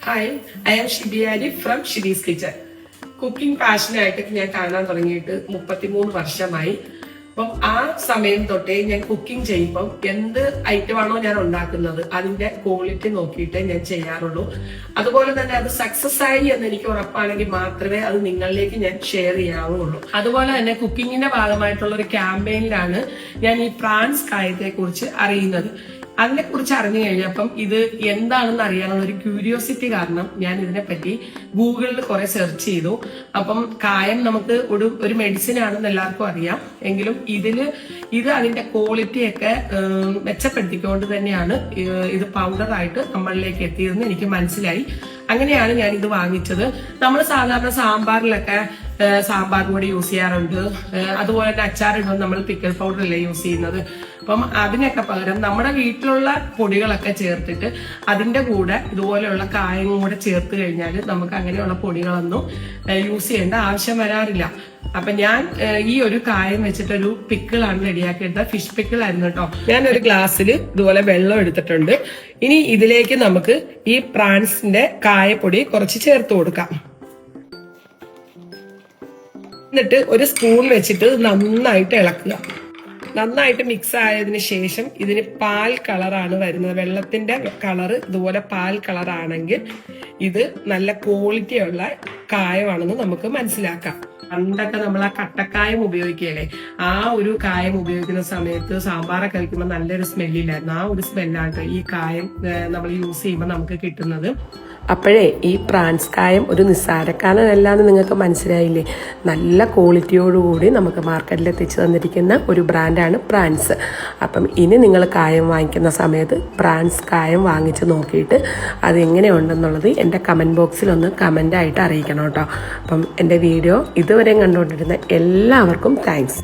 Hi, I am Shibiyari from Shibi's kitchen. Cooking പാഷനായിട്ട് ഞാൻ കാണാൻ തുടങ്ങിയിട്ട് 33 വർഷമായി. അപ്പം ആ സമയം തൊട്ടേ ഞാൻ കുക്കിംഗ് ചെയ്യുമ്പം എന്ത് ഐറ്റമാണോ ഞാൻ ഉണ്ടാക്കുന്നത് അതിന്റെ ക്വാളിറ്റി നോക്കിയിട്ടേ ഞാൻ ചെയ്യാറുള്ളൂ. അതുപോലെ തന്നെ അത് സക്സസ് ആയി എന്ന് എനിക്ക് ഉറപ്പാണെങ്കിൽ മാത്രമേ അത് നിങ്ങളിലേക്ക് ഞാൻ ഷെയർ ചെയ്യാവുള്ളൂ. അതുപോലെ തന്നെ കുക്കിങ്ങിന്റെ ഭാഗമായിട്ടുള്ള ഒരു ക്യാമ്പയിനിലാണ് ഞാൻ ഈ പ്രാൻസ് കായത്തെ കുറിച്ച് അറിയുന്നത്. അതിനെക്കുറിച്ച് അറിഞ്ഞു കഴിഞ്ഞപ്പം ഇത് എന്താണെന്ന് അറിയാനുള്ള ഒരു ക്യൂരിയോസിറ്റി കാരണം ഞാൻ ഇതിനെപ്പറ്റി ഗൂഗിളിൽ കുറെ സെർച്ച് ചെയ്തു. അപ്പം കായം നമുക്ക് ഒരു മെഡിസിൻ ആണെന്ന് എല്ലാവർക്കും അറിയാം. എങ്കിലും ഇത് അതിന്റെ ക്വാളിറ്റിയൊക്കെ മെച്ചപ്പെടുത്തിക്കൊണ്ട് തന്നെയാണ് ഇത് പൗഡറായിട്ട് നമ്മളിലേക്ക് എത്തിയതെന്ന് എനിക്ക് മനസ്സിലായി. അങ്ങനെയാണ് ഞാൻ ഇത് വാങ്ങിച്ചത്. നമ്മൾ സാധാരണ സാമ്പാറിലൊക്കെ സാമ്പാർ പൊടി യൂസ് ചെയ്യാറുണ്ട്. അതുപോലെ തന്നെ അച്ചാറിടുമ്പോൾ നമ്മൾ പിക്കിൾ പൗഡർ അല്ലേ യൂസ് ചെയ്യുന്നത്. അപ്പം അതിനൊക്കെ പകരം നമ്മുടെ വീട്ടിലുള്ള പൊടികളൊക്കെ ചേർത്തിട്ട് അതിന്റെ കൂടെ ഇതുപോലെയുള്ള കായം കൂടെ ചേർത്ത് കഴിഞ്ഞാൽ നമുക്ക് അങ്ങനെയുള്ള പൊടികളൊന്നും യൂസ് ചെയ്യേണ്ട ആവശ്യം വരാറില്ല. അപ്പൊ ഞാൻ ഈ ഒരു കായം വെച്ചിട്ടൊരു പിക്കിളാണ് റെഡിയാക്കിയെടുത്തത്. ഫിഷ് പിക്കിൾ ആയിരുന്നു കേട്ടോ. ഞാനൊരു ഗ്ലാസ്സിൽ ഇതുപോലെ വെള്ളം എടുത്തിട്ടുണ്ട്. ഇനി ഇതിലേക്ക് നമുക്ക് ഈ പ്രാൻസിന്റെ കായപ്പൊടി കുറച്ച് ചേർത്ത് കൊടുക്കാം. എന്നിട്ട് ഒരു സ്പൂൺ വെച്ചിട്ട് നന്നായിട്ട് ഇളക്കുക. നന്നായിട്ട് മിക്സ് ആയതിനു ശേഷം ഇതിന് പാൽ കളറാണ് വരുന്നത്. വെള്ളത്തിന്റെ കളർ ഇതുപോലെ പാൽ കളറാണെങ്കിൽ ഇത് നല്ല ക്വാളിറ്റിയുള്ള കായമാണെന്ന് നമുക്ക് മനസ്സിലാക്കാം. പണ്ടൊക്കെ നമ്മൾ ആ കട്ടക്കായം ഉപയോഗിക്കുകയല്ലേ, ആ ഒരു കായം ഉപയോഗിക്കുന്ന സമയത്ത് സാമ്പാറൊക്കെ കഴിക്കുമ്പോൾ നല്ലൊരു സ്മെല്ലില്ലായിരുന്നു. ആ ഒരു സ്മെല്ലാണ് ഈ കായം നമ്മൾ യൂസ് ചെയ്യുമ്പോൾ നമുക്ക് കിട്ടുന്നത്. അപ്പോഴേ ഈ പ്രാൻസ് കായം ഒരു നിസ്സാരക്കാരനല്ല എന്ന് നിങ്ങൾക്ക് മനസ്സിലായില്ലേ. നല്ല ക്വാളിറ്റിയോടുകൂടി നമുക്ക് മാർക്കറ്റിൽ എത്തിച്ചു തന്നിരിക്കുന്ന ഒരു ബ്രാൻഡാണ് പ്രാൻസ്. അപ്പം ഇനി നിങ്ങൾ കായം വാങ്ങിക്കുന്ന സമയത്ത് പ്രാൻസ് കായം വാങ്ങിച്ച് നോക്കിയിട്ട് അതെങ്ങനെയുണ്ടെന്നുള്ളത് എൻ്റെ കമൻറ്റ് ബോക്സിൽ ഒന്ന് കമൻ്റായിട്ട് അറിയിക്കണം കേട്ടോ. അപ്പം എൻ്റെ വീഡിയോ ഇതുവരെ കണ്ടുകൊണ്ടിരുന്ന എല്ലാവർക്കും താങ്ക്സ്.